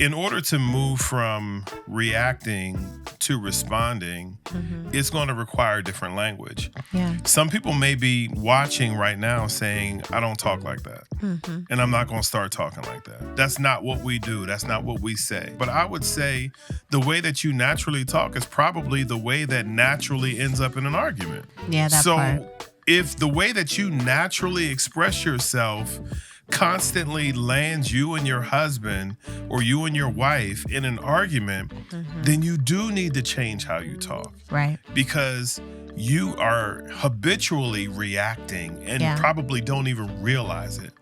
In order to move from reacting to responding, it's going to require different language. Yeah. Some people may be watching right now saying, I don't talk like that. And I'm not going to start talking like that. That's not what we do. That's not what we say. But I would say the way that you naturally talk is probably the way that naturally ends up in an argument. Yeah, that part. So if the way that you naturally express yourself constantly lands you and your husband or you and your wife in an argument, then you do need to change how you talk. Right. Because you are habitually reacting and probably don't even realize it.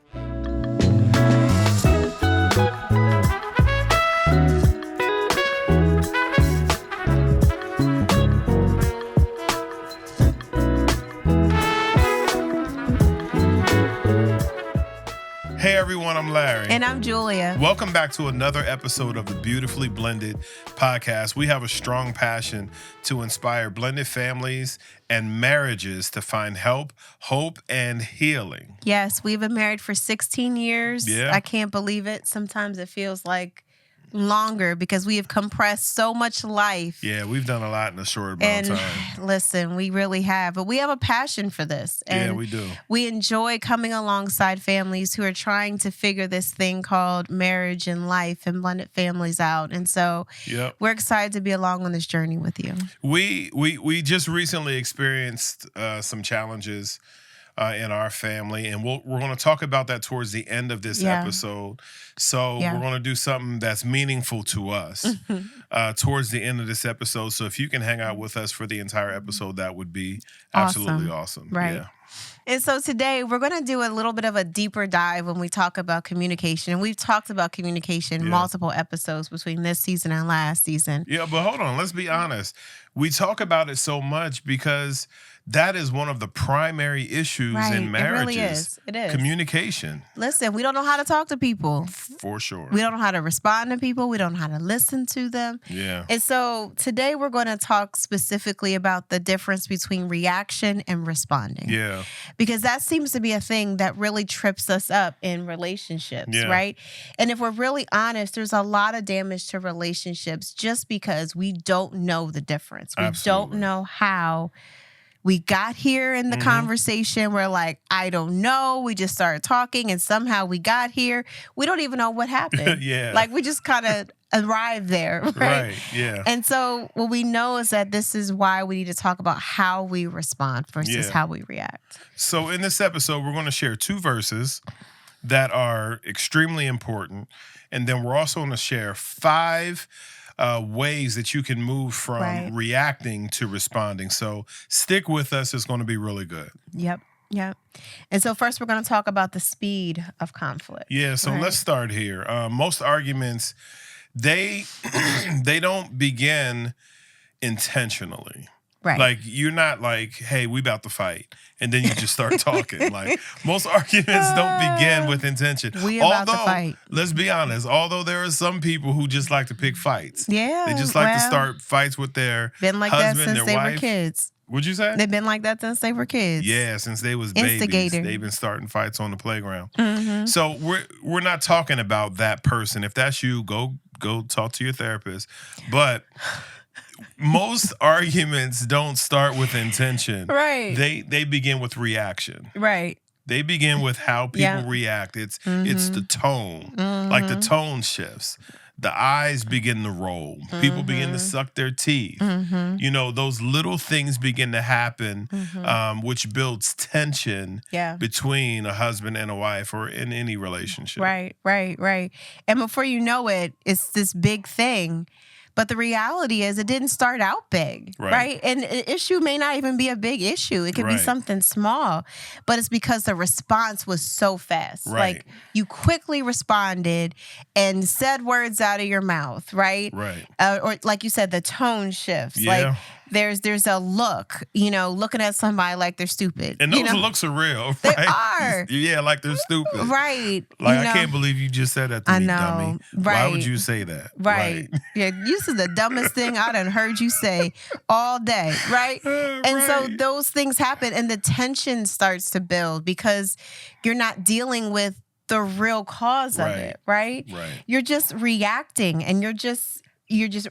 Hey everyone, I'm Larry. And I'm Julia. Welcome back to another episode of the Beautifully Blended podcast. We have a strong passion to inspire blended families and marriages to find help, hope, and healing. Yes, we've been married for 16 years. Yeah. I can't believe it. Sometimes it feels like longer because we have compressed so much life. Yeah, we've done a lot in a short amount of time. Listen, we really have. But we have a passion for this. And yeah, we do. We enjoy coming alongside families who are trying to figure this thing called marriage and life and blended families out. And so we're excited to be along on this journey with you. We just recently experienced some challenges in our family, and we're going to talk about that towards the end of this episode. So we're going to do something that's meaningful to us towards the end of this episode. So if you can hang out with us for the entire episode, that would be absolutely awesome. Right. Yeah. And so today we're going to do a little bit of a deeper dive when we talk about communication. And we've talked about communication multiple episodes between this season and last season. Yeah, but hold on. Let's be honest. We talk about it so much because that is one of the primary issues in marriages. It really is. It is. Communication. Listen, we don't know how to talk to people. For sure. We don't know how to respond to people. We don't know how to listen to them. Yeah. And so today we're going to talk specifically about the difference between reaction and responding. Yeah. Because that seems to be a thing that really trips us up in relationships, right? And if we're really honest, there's a lot of damage to relationships just because we don't know the difference. We don't know how we got here in the conversation. We're like, I don't know. We just started talking and somehow we got here. We don't even know what happened. Like we just kind of arrived there, right? Yeah. And so what we know is that this is why we need to talk about how we respond versus how we react. So in this episode, we're going to share two verses that are extremely important. And then we're also going to share 5 ways that you can move from reacting to responding. So stick with us. It's going to be really good. Yep. And so first we're going to talk about the speed of conflict. Yeah. So let's start here. Most arguments, they don't begin intentionally. Right. Like, you're not like, hey, we about to fight. And then you just start talking. Like, most arguments don't begin with intention. We about to fight. Let's be honest, although there are some people who just like to pick fights. Yeah. They just like to start fights with their been like husband, that since their they wife. were kids. What'd you say? They've been like that since they were kids. Yeah, since they was babies. Instigator. They've been starting fights on the playground. So we're not talking about that person. If that's you, go talk to your therapist. But most arguments don't start with intention. Right. They begin with reaction. Right. They begin with how people react. It's the tone. Like the tone shifts. The eyes begin to roll. People begin to suck their teeth. You know, those little things begin to happen, which builds tension between a husband and a wife or in any relationship. Right. And before you know it, it's this big thing. But the reality is it didn't start out big, right? And an issue may not even be a big issue. It could be something small, but it's because the response was so fast. Like you quickly responded and said words out of your mouth, right? Or like you said, the tone shifts. Like there's a look, looking at somebody like they're stupid. And those looks are real, right? They are. Yeah, like they're stupid. Right. Like, I can't believe you just said that to me, dummy. Right. Why would you say that? Right. Yeah, this is the dumbest thing I done heard you say all day, right? And so those things happen and the tension starts to build because you're not dealing with the real cause of it, right? Right. You're just reacting, and you're just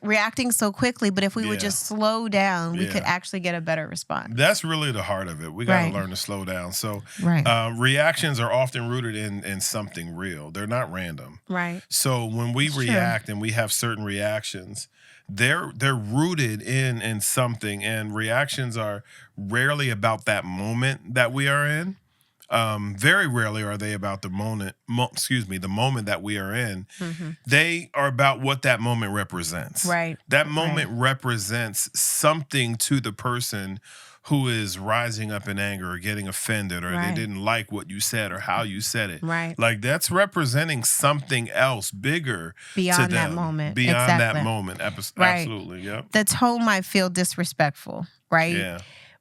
reacting so quickly. But if we would just slow down, we could actually get a better response. That's really the heart of it. We got to learn to slow down. So reactions are often rooted in something real. They're not random. Right. So when we react and we have certain reactions, they're rooted in something, and reactions are rarely about that moment that we are in. Very rarely are they about the moment. The moment that we are in. Mm-hmm. They are about what that moment represents. Right. That moment represents something to the person who is rising up in anger or getting offended, or they didn't like what you said or how you said it. Right. Like, that's representing something else bigger beyond to them, that moment. Beyond that moment. Absolutely. Yep. The tone might feel disrespectful, right? Yeah.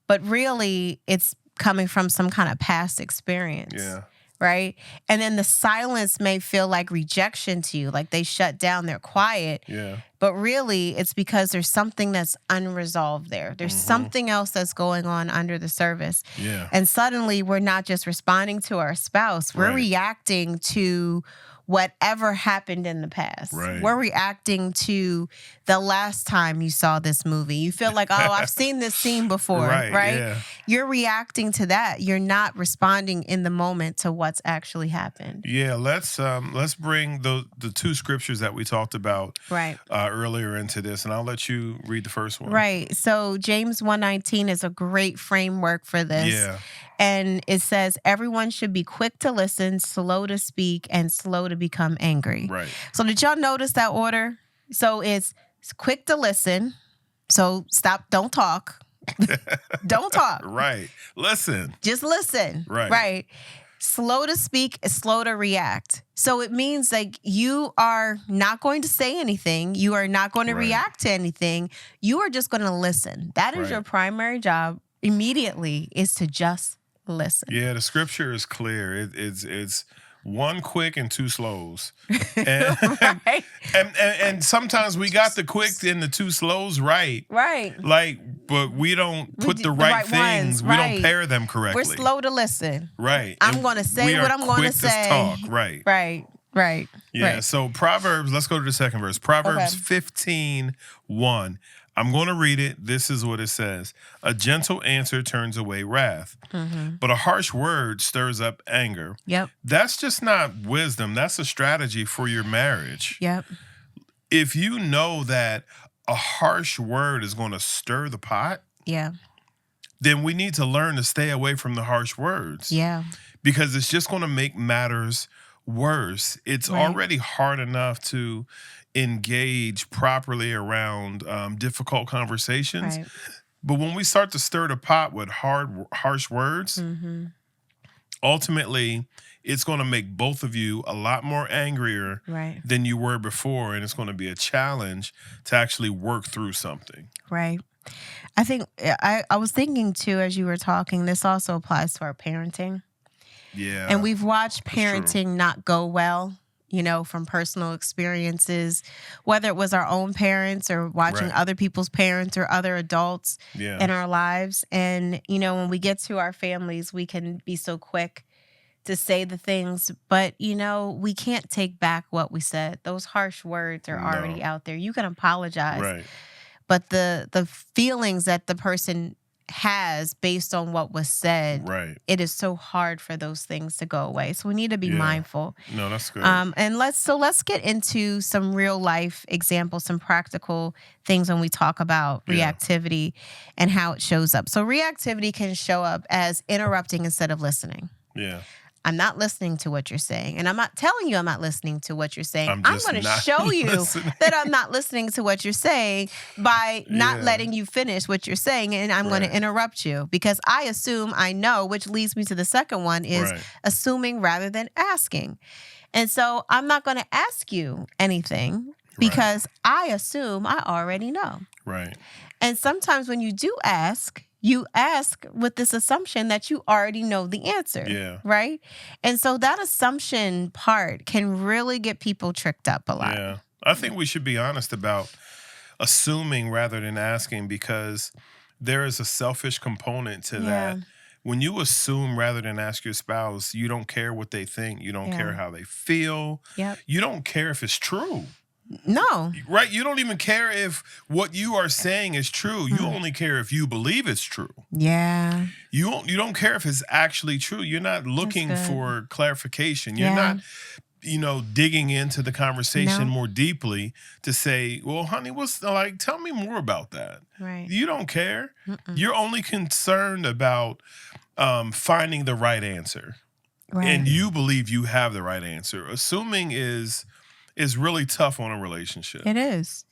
But really, it's coming from some kind of past experience. Yeah. Right? And then the silence may feel like rejection to you, like they shut down, they're quiet. Yeah. But really, it's because there's something that's unresolved there. There's something else that's going on under the surface. Yeah. And suddenly, we're not just responding to our spouse, we're reacting to whatever happened in the past. Right. We're reacting to the last time you saw this movie. You feel like, oh, I've seen this scene before, right? Yeah. You're reacting to that. You're not responding in the moment to what's actually happened. Yeah, let's bring the two scriptures that we talked about earlier into this, and I'll let you read the first one. Right. So James 1:19 is a great framework for this. Yeah. And it says, everyone should be quick to listen, slow to speak, and slow to become angry. Right. So did y'all notice that order? So it's quick to listen. So stop, don't talk. Don't talk. Right. Listen. Just listen. Right. Slow to speak, slow to react. So it means like you are not going to say anything. You are not going to react to anything. You are just going to listen. That is your primary job immediately, is to just listen. Yeah, the scripture is clear. It's one quick and two slows. And, and sometimes we got the quick and the two slows right. Right. Like, but we don't put the right things. We don't pair them correctly. We're slow to listen. Right. I'm going to say what I'm going to say. Talk. Right. Right. Yeah. So Proverbs, let's go to the second verse. Proverbs 15:1. I'm going to read it. This is what it says. A gentle answer turns away wrath, but a harsh word stirs up anger. Yep. That's just not wisdom. That's a strategy for your marriage. Yep. If you know that a harsh word is going to stir the pot, then we need to learn to stay away from the harsh words. Yeah. Because it's just going to make matters worse. It's already hard enough to engage properly around difficult conversations. But when we start to stir the pot with harsh words, ultimately, it's going to make both of you a lot more angrier than you were before. And it's going to be a challenge to actually work through something. Right. I think I was thinking, too, as you were talking, this also applies to our parenting. Yeah. And we've watched parenting not go well, you know, from personal experiences, whether it was our own parents or watching other people's parents or other adults in our lives. And, you know, when we get to our families, we can be so quick to say the things, but, you know, we can't take back what we said. Those harsh words are already out there. You can apologize, but the feelings that the person has based on what was said, it is so hard for those things to go away. So we need to be mindful. No, that's good. And let's get into some real life examples, some practical things when we talk about reactivity and how it shows up. So reactivity can show up as interrupting instead of listening. Yeah. I'm not listening to what you're saying. And I'm not telling you I'm not listening to what you're saying. I'm going to show you that I'm not listening to what you're saying by not letting you finish what you're saying. And I'm going to interrupt you because I assume I know, which leads me to the second one is assuming rather than asking. And so I'm not going to ask you anything because I assume I already know. Right. And sometimes when you do ask, you ask with this assumption that you already know the answer. Yeah. Right? And so that assumption part can really get people tricked up a lot. Yeah. I think we should be honest about assuming rather than asking, because there is a selfish component to that when you assume rather than ask your spouse, you don't care what they think, you don't care how they feel, you don't care if it's true. No. Right? You don't even care if what you are saying is true. You only care if you believe it's true. Yeah. You don't care if it's actually true. You're not looking for clarification. You're not, digging into the conversation more deeply to say, well, honey, tell me more about that. Right. You don't care. You're only concerned about finding the right answer. Right. And you believe you have the right answer. Assuming is really tough on a relationship. It is.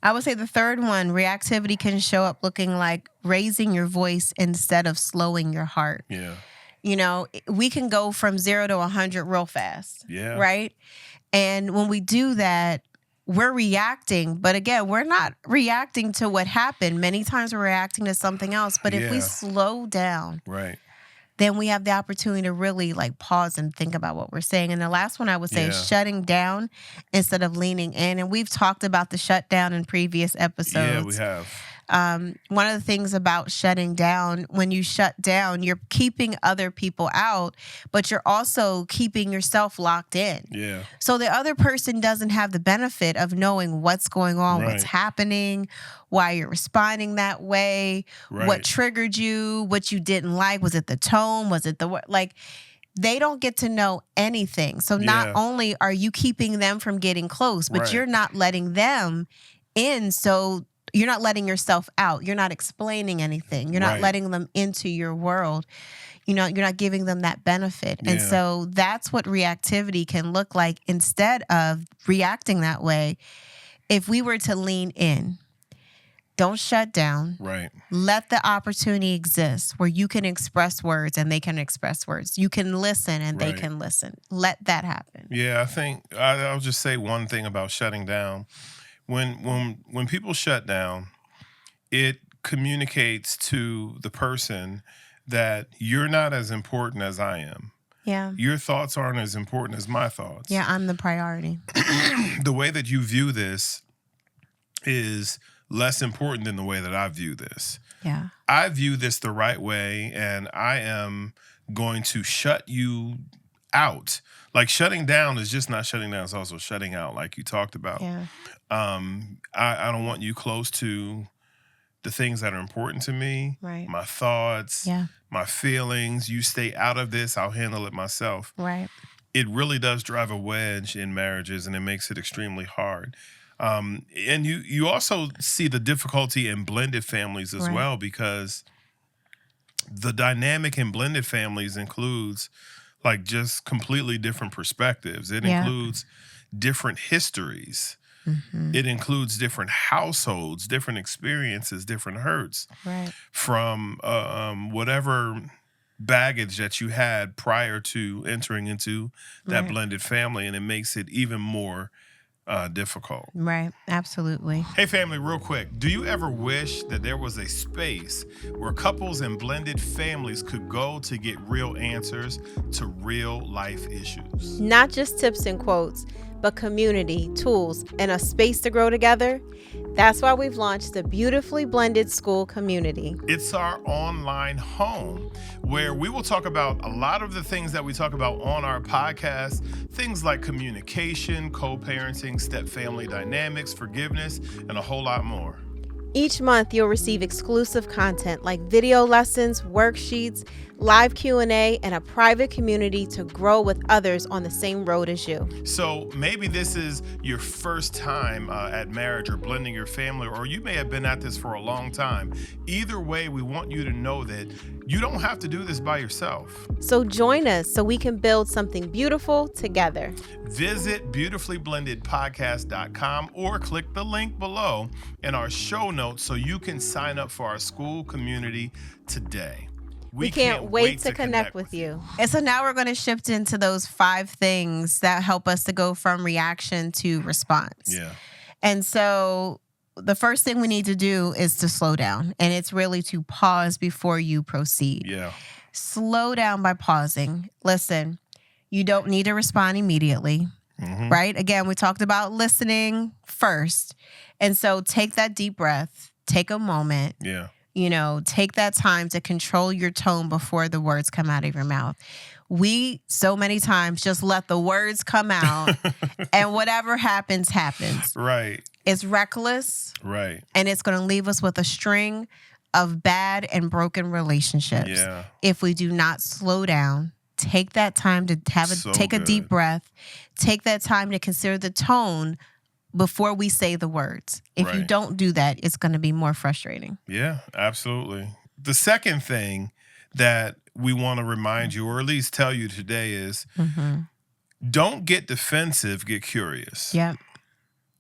I would say the third one, reactivity, can show up looking like raising your voice instead of slowing your heart. Yeah. We can go from 0 to 100 real fast. Yeah. Right? And when we do that, we're reacting. But again, we're not reacting to what happened. Many times we're reacting to something else. But if we slow down, right, then we have the opportunity to really pause and think about what we're saying. And the last one I would say is shutting down instead of leaning in. And we've talked about the shutdown in previous episodes. Yeah, we have. One of the things about shutting down, when you shut down, you're keeping other people out, but you're also keeping yourself locked in. Yeah. So the other person doesn't have the benefit of knowing what's going on, what's happening, why you're responding that way, what triggered you, what you didn't like. Was it the tone? Was it the they don't get to know anything. So not only are you keeping them from getting close, but you're not letting them in. So you're not letting yourself out. You're not explaining anything. You're not letting them into your world. You're not giving them that benefit. And so that's what reactivity can look like. Instead of reacting that way, if we were to lean in, don't shut down. Right. Let the opportunity exist where you can express words and they can express words. You can listen and they can listen. Let that happen. Yeah, I think I'll just say one thing about shutting down. When people shut down, it communicates to the person that you're not as important as I am. Yeah. Your thoughts aren't as important as my thoughts. Yeah, I'm the priority. The way that you view this is less important than the way that I view this. Yeah. I view this the right way, and I am going to shut you out. Like, shutting down is just not shutting down, it's also shutting out, like you talked about. Yeah. I don't want you close to the things that are important to me, my thoughts, my feelings. You stay out of this, I'll handle it myself. Right. It really does drive a wedge in marriages, and it makes it extremely hard. And you also see the difficulty in blended families as well, because the dynamic in blended families includes just completely different perspectives. It includes different histories. Mm-hmm. It includes different households, different experiences, different hurts from whatever baggage that you had prior to entering into that blended family, and it makes it even more difficult. Right. Absolutely. Hey, family, real quick. Do you ever wish that there was a space where couples and blended families could go to get real answers to real life issues? Not just tips and quotes, but community, tools, and a space to grow together? That's why we've launched the Beautifully Blended School Community. It's our online home where we will talk about a lot of the things that we talk about on our podcast, things like communication, co-parenting, step-family dynamics, forgiveness, and a whole lot more. Each month, you'll receive exclusive content like video lessons, worksheets, live Q&A, and a private community to grow with others on the same road as you. So maybe this is your first time at marriage or blending your family, or you may have been at this for a long time. Either way, we want you to know that you don't have to do this by yourself. So join us so we can build something beautiful together. Visit beautifullyblendedpodcast.com or click the link below in our show notes so you can sign up for our school community today. We can't wait to connect with you. And so now we're going to shift into those 5 things that help us to go from reaction to response. Yeah. And so the first thing we need to do is to slow down. And it's really to pause before you proceed. Yeah. Slow down by pausing. Listen, you don't need to respond immediately. Mm-hmm. Right? Again, we talked about listening first. And so take that deep breath. Take a moment. Yeah. take that time to control your tone before the words come out of your mouth. We so many times just let the words come out and whatever happens, happens. Right. It's reckless. Right. And it's going to leave us with a string of bad and broken relationships. Yeah. If we do not slow down, take that time to take a deep breath, take that time to consider the tone before we say the words. If you don't do that, it's going to be more frustrating. Yeah, absolutely. The second thing that we want to remind you, or at least tell you today, is don't get defensive, get curious. Yep.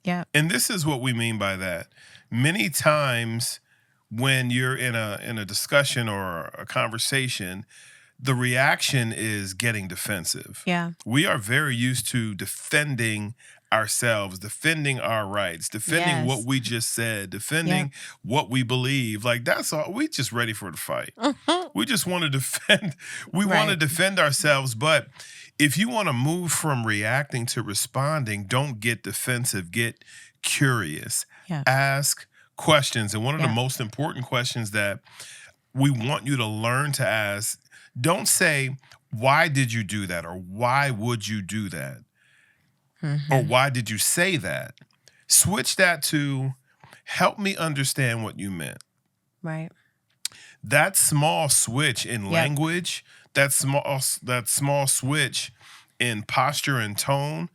Yep. And this is what we mean by that. Many times when you're in a discussion or a conversation, the reaction is getting defensive. Yeah. We are very used to defending ourselves, defending our rights, defending what we just said, defending what we believe. Like, that's all. We just ready for the fight. We just want to defend. We want to defend ourselves. But if you want to move from reacting to responding, don't get defensive. Get curious. Yeah. Ask questions. And one of the most important questions that we want you to learn to ask, don't say, why did you do that? Or why would you do that? Or why did you say that? Switch that to, help me understand what you meant. Right. That small switch in language, that small switch in posture and tone,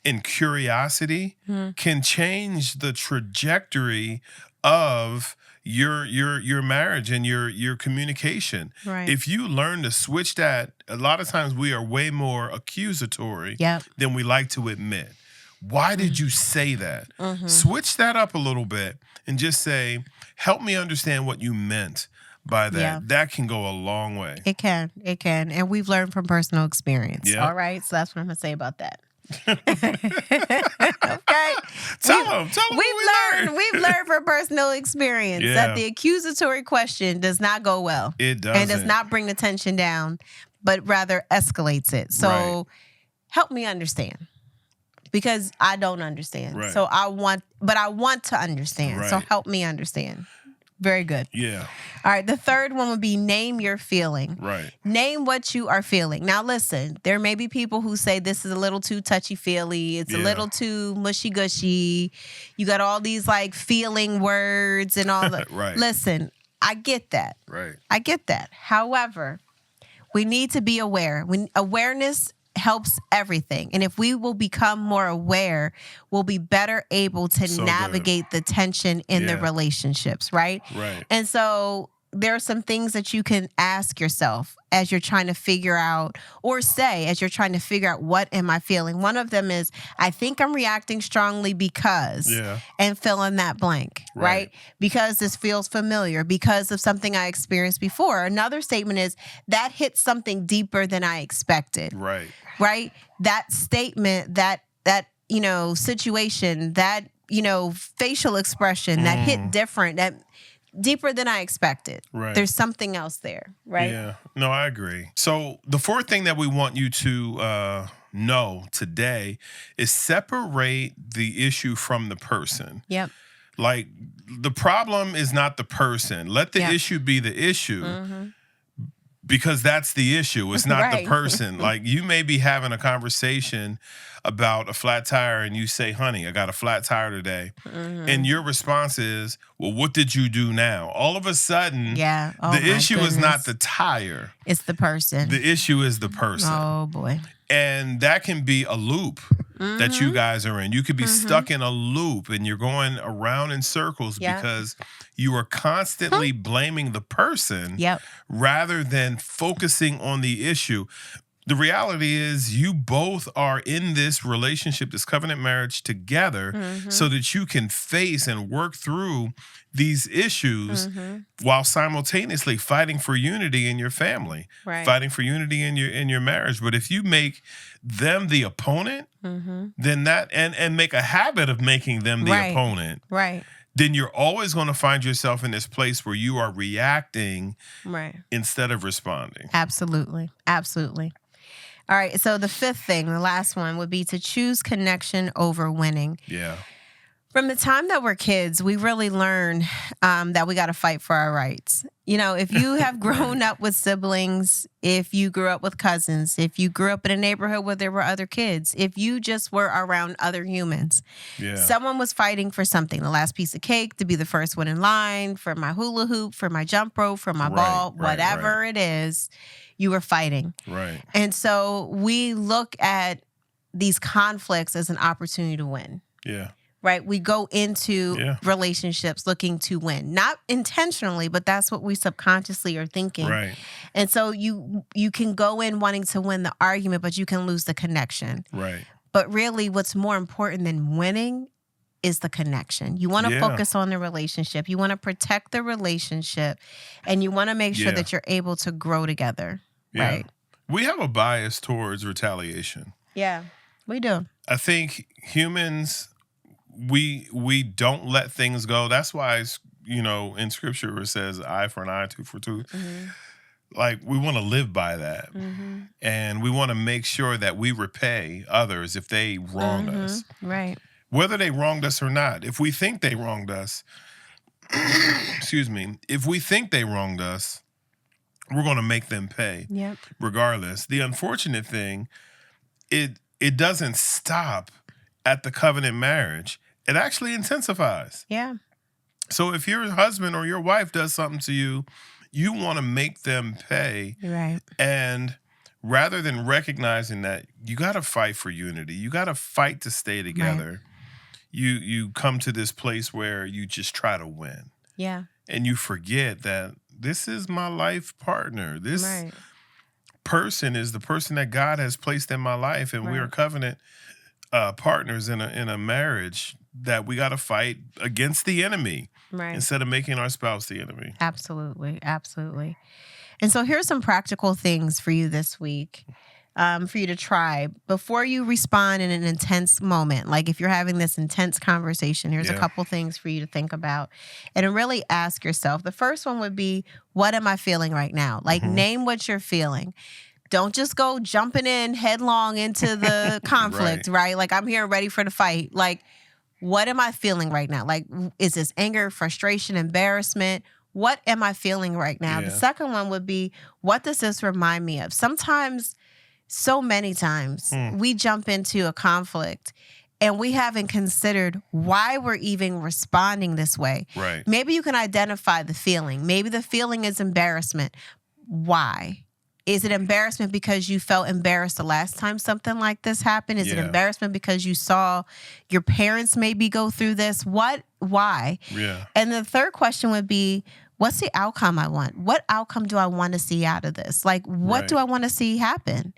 in curiosity, can change the trajectory of your marriage and your communication. Right. If you learn to switch that, a lot of times we are way more accusatory than we like to admit. Why did you say that? Switch that up a little bit and just say, help me understand what you meant by that. Yeah. That can go a long way. It can. And we've learned from personal experience. Yeah. All right. So that's what I'm going to say about that. Okay. Tell them We've learned from personal experience that the accusatory question does not go well. It doesn't. And does not bring the tension down, but rather escalates it. So help me understand. Because I don't understand. Right. So I want to understand. Right. So help me understand. Very good. Yeah. All right. The third one would be name your feeling. Right. Name what you are feeling. Now, listen, there may be people who say this is a little too touchy-feely. It's a little too mushy-gushy. You got all these like feeling words and all that. Right. Listen, I get that. Right. I get that. However, we need to be aware. Awareness helps everything. And if we will become more aware, we'll be better able to navigate the tension in the relationships, right? Right. And so there are some things that you can ask yourself as you're trying to figure out, or say as you're trying to figure out, what am I feeling? One of them is, I think I'm reacting strongly because, and fill in that blank, right? Because this feels familiar, because of something I experienced before. Another statement is, that hit something deeper than I expected. Right. Right? That statement, that situation, that, facial expression that hit different, that deeper than I expected. Right. There's something else there, right? Yeah. No, I agree. So the fourth thing that we want you to know today is separate the issue from the person. Yep. Like, the problem is not the person. Let the issue be the issue. Because that's the issue. It's not the person. Like, you may be having a conversation about a flat tire and you say, honey, I got a flat tire today. And your response is, well, what did you do now? All of a sudden, the issue is not the tire. It's the person. The issue is the person. Oh, boy. And that can be a loop that you guys are in. You could be stuck in a loop and you're going around in circles because you are constantly blaming the person rather than focusing on the issue. The reality is, you both are in this relationship, this covenant marriage together, so that you can face and work through these issues while simultaneously fighting for unity in your family, fighting for unity in your marriage. But if you make them the opponent, then that and make a habit of making them the opponent, then you're always going to find yourself in this place where you are reacting instead of responding. Absolutely. Absolutely. All right. So the fifth thing, the last one, would be to choose connection over winning. Yeah. From the time that we're kids, we really learn that we got to fight for our rights. You know, if you have grown up with siblings, if you grew up with cousins, if you grew up in a neighborhood where there were other kids, if you just were around other humans, someone was fighting for something, the last piece of cake, to be the first one in line, for my hula hoop, for my jump rope, for my ball, whatever it is, you were fighting. Right. And so we look at these conflicts as an opportunity to win. Yeah. Right? We go into relationships looking to win, not intentionally, but that's what we subconsciously are thinking. Right. And so you can go in wanting to win the argument, but you can lose the connection. Right. But really, what's more important than winning is the connection. You want to focus on the relationship. You want to protect the relationship, and you want to make sure that you're able to grow together. Yeah. Right? We have a bias towards retaliation. Yeah, we do. I think humans, we don't let things go. That's why, you know, in scripture it says eye for an eye, tooth for tooth. Mm-hmm. Like, we want to live by that. Mm-hmm. And we want to make sure that we repay others if they wronged us. Right. Whether they wronged us or not. If we think they wronged us, excuse me, if we think they wronged us, we're going to make them pay. Yep. Regardless. The unfortunate thing, it doesn't stop at the covenant marriage. It actually intensifies. Yeah. So if your husband or your wife does something to you, you want to make them pay. Right. And rather than recognizing that you got to fight for unity, you got to fight to stay together, you come to this place where you just try to win. Yeah. And you forget that this is my life partner. This person is the person that God has placed in my life, and we are covenant partners in a marriage that we got to fight against the enemy instead of making our spouse the enemy. Absolutely. Absolutely. And so here's some practical things for you this week, for you to try before you respond in an intense moment. Like if you're having this intense conversation, here's a couple things for you to think about and to really ask yourself. The first one would be, what am I feeling right now? Like name what you're feeling. Don't just go jumping in headlong into the conflict, right? Like, I'm here ready for the fight. Like, what am I feeling right now? Like, is this anger, frustration, embarrassment? What am I feeling right now? The second one would be, what does this remind me of? Sometimes, so many times, we jump into a conflict and we haven't considered why we're even responding this way. Right. Maybe you can identify the feeling. Maybe the feeling is embarrassment. Why? Is it embarrassment because you felt embarrassed the last time something like this happened? Is it embarrassment because you saw your parents maybe go through this? Why? Yeah. And the third question would be, what's the outcome I want? What outcome do I want to see out of this? Like, what do I want to see happen?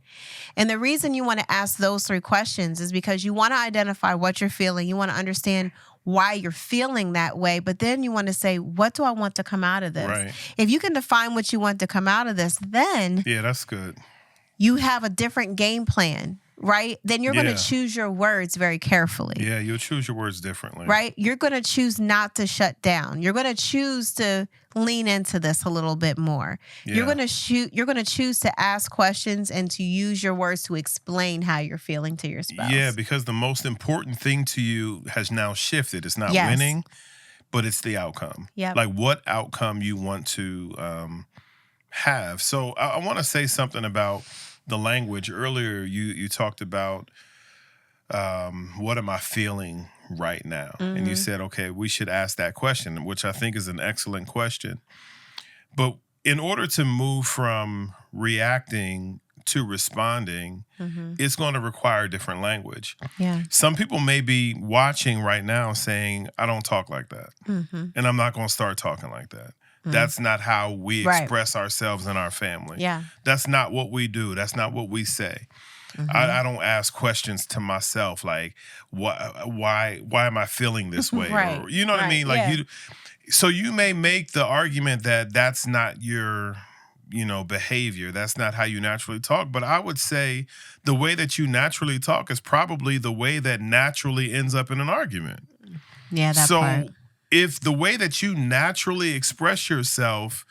And the reason you want to ask those three questions is because you want to identify what you're feeling. You want to understand why you're feeling that way, but then you want to say, what do I want to come out of this? Right. If you can define what you want to come out of this, then that's good. You have a different game plan, right? Then you're going to choose your words very carefully. Yeah, you'll choose your words differently. Right? You're going to choose not to shut down. You're going to choose to lean into this a little bit more. Yeah. You're going to choose to ask questions and to use your words to explain how you're feeling to your spouse. Yeah, because the most important thing to you has now shifted. It's not winning, but it's the outcome. Yep. Like what outcome you want to have. So I want to say something about the language. Earlier, you talked about what am I feeling right now? Mm-hmm. And you said, okay, we should ask that question, which I think is an excellent question. But in order to move from reacting to responding, it's going to require different language. Yeah. Some people may be watching right now saying, I don't talk like that. Mm-hmm. And I'm not going to start talking like that. That's not how we express ourselves in our family. Yeah. That's not what we do. That's not what we say. Mm-hmm. I don't ask questions to myself like, why am I feeling this way? Right. Or, you know what I mean? Like so you may make the argument that that's not your, behavior. That's not how you naturally talk. But I would say the way that you naturally talk is probably the way that naturally ends up in an argument. Yeah, that part. If the way that you naturally express yourself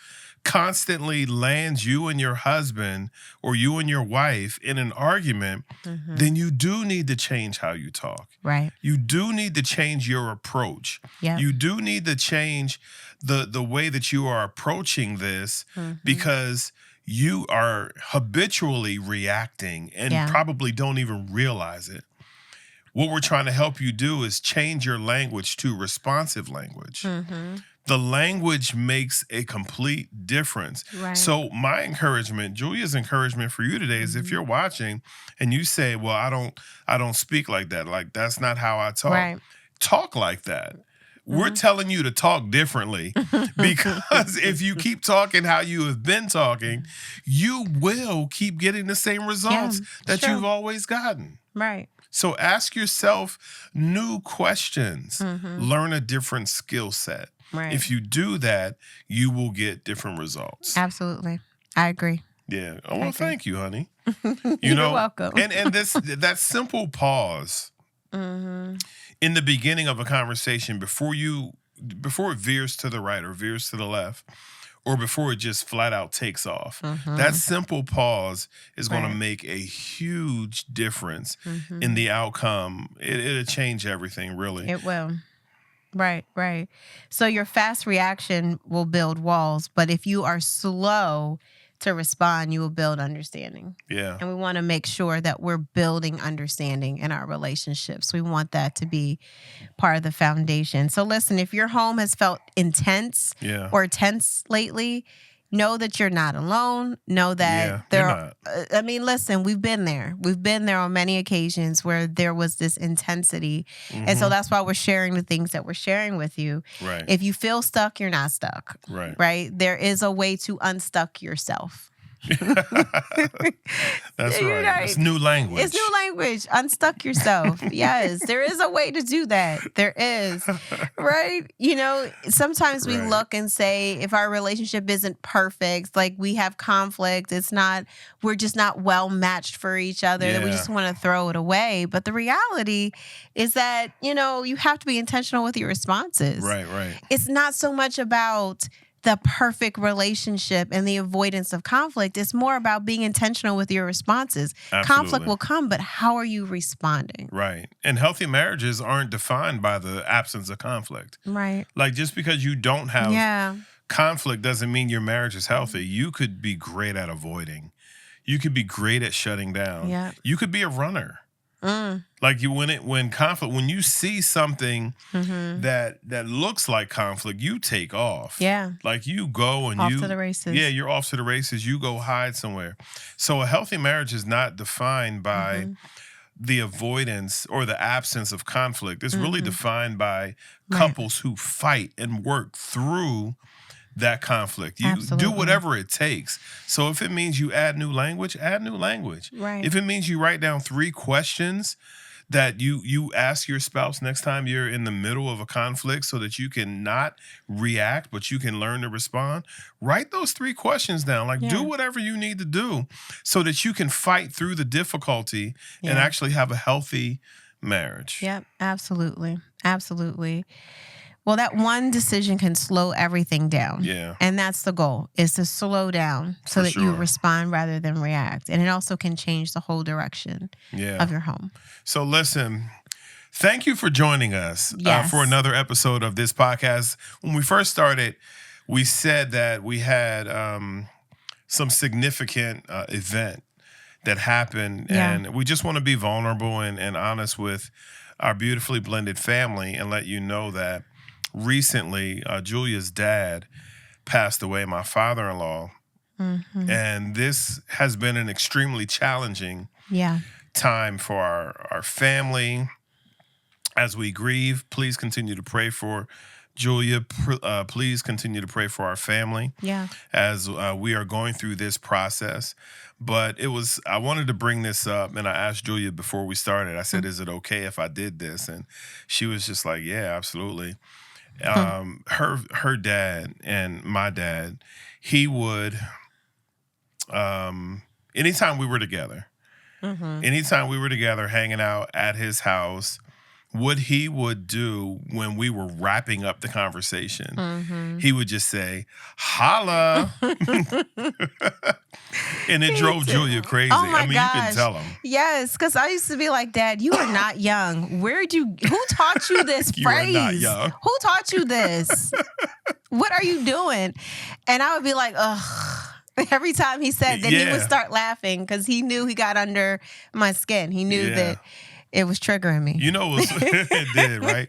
constantly lands you and your husband or you and your wife in an argument, then you do need to change how you talk. Right. You do need to change your approach. Yep. You do need to change the way that you are approaching this, because you are habitually reacting and probably don't even realize it. What we're trying to help you do is change your language to responsive language. The language makes a complete difference. Right. So my encouragement, Julia's encouragement for you today is, if you're watching and you say, well, I don't speak like that. Like, that's not how I talk. Right. Talk like that. We're telling you to talk differently, because if you keep talking how you have been talking, you will keep getting the same results that you've always gotten. Right. So ask yourself new questions. Learn a different skill set. Right. If you do that, you will get different results. Absolutely. I agree. Yeah. Oh, well, thank you, honey. You're welcome. And that simple pause in the beginning of a conversation, before it veers to the right or veers to the left, or before it just flat out takes off, that simple pause is going to make a huge difference in the outcome. It'll change everything, really. It will. Right, right. So your fast reaction will build walls, but if you are slow to respond, you will build understanding. Yeah. And we want to make sure that we're building understanding in our relationships. We want that to be part of the foundation. So listen, if your home has felt intense or tense lately, know that you're not alone. Know that I mean, listen, we've been there. We've been there on many occasions where there was this intensity. And so that's why we're sharing the things that we're sharing with you. Right. If you feel stuck, you're not stuck. Right. Right? There is a way to unstuck yourself. That's right. It's new language. It's new language. Unstuck yourself. Yes, there is a way to do that. There is. Right? You know, sometimes we look and say, if our relationship isn't perfect, like we have conflict, we're just not well matched for each other, that we just want to throw it away. But the reality is that, you know, you have to be intentional with your responses. Right, right. It's not so much about the perfect relationship and the avoidance of conflict. It's more about being intentional with your responses. Absolutely. Conflict will come, but how are you responding? Right. And healthy marriages aren't defined by the absence of conflict. Right. Like, just because you don't have conflict doesn't mean your marriage is healthy. You could be great at avoiding. You could be great at shutting down. Yeah. You could be a runner. Like, when you see something that looks like conflict, you take off. Yeah. Like, you go and off to the races. Yeah, you're off to the races. You go hide somewhere. So a healthy marriage is not defined by the avoidance or the absence of conflict. It's really defined by couples who fight and work through that conflict. You do whatever it takes. So if it means you add new language, add new language. Right. If it means you write down 3 questions that you ask your spouse next time you're in the middle of a conflict, so that you can not react, but you can learn to respond, write those 3 questions down. Like, do whatever you need to do so that you can fight through the difficulty and actually have a healthy marriage. Yep, absolutely. Absolutely. Well, that one decision can slow everything down. Yeah. And that's the goal, is to slow down so that you respond rather than react. And it also can change the whole direction of your home. So listen, thank you for joining us for another episode of this podcast. When we first started, we said that we had some significant event that happened. And we just want to be vulnerable and honest with our beautifully blended family and let you know that recently, Julia's dad passed away, my father-in-law. And this has been an extremely challenging time for our family as we grieve. Please continue to pray for Julia. Please continue to pray for our family as we are going through this process. But I wanted to bring this up, and I asked Julia before we started. I said, is it okay if I did this? And she was just like, yeah, absolutely. Her dad and my dad, he would, anytime we were together hanging out at his house, what he would do when we were wrapping up the conversation, he would just say, "Holla." And it drove Julia crazy. Oh my I mean, gosh. you can tell him. Yes, because I used to be like, Dad, you are not young. Who taught you this You phrase? are not young. Who taught you this? What are you doing? And I would be like, ugh. Every time he said, then he would start laughing because he knew he got under my skin. He knew that it was triggering me. You know, it did, right?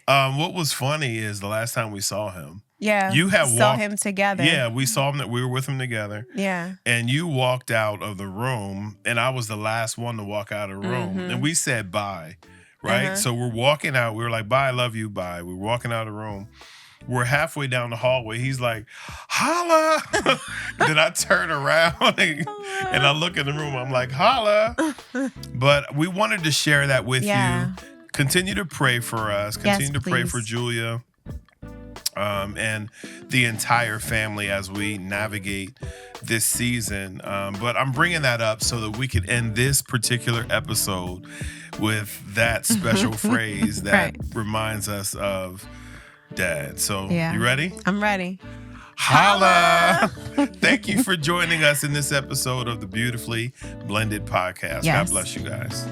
What was funny is the last time we saw him. Yeah, you saw him together. Yeah, we saw him. We were with him together. Yeah, and you walked out of the room, and I was the last one to walk out of the room, and we said bye, right? So we're walking out. We were like, "Bye, I love you, bye." We're walking out of the room. We're halfway down the hallway. He's like, "Holla!" Then I turn around and I look in the room. I'm like, "Holla!" But we wanted to share that with you. Continue to pray for us. Continue to pray for Julia. And the entire family as we navigate this season. But I'm bringing that up so that we could end this particular episode with that special phrase that reminds us of Dad. So you ready? I'm ready. Holla! Thank you for joining us in this episode of the Beautifully Blended Podcast. God bless you guys.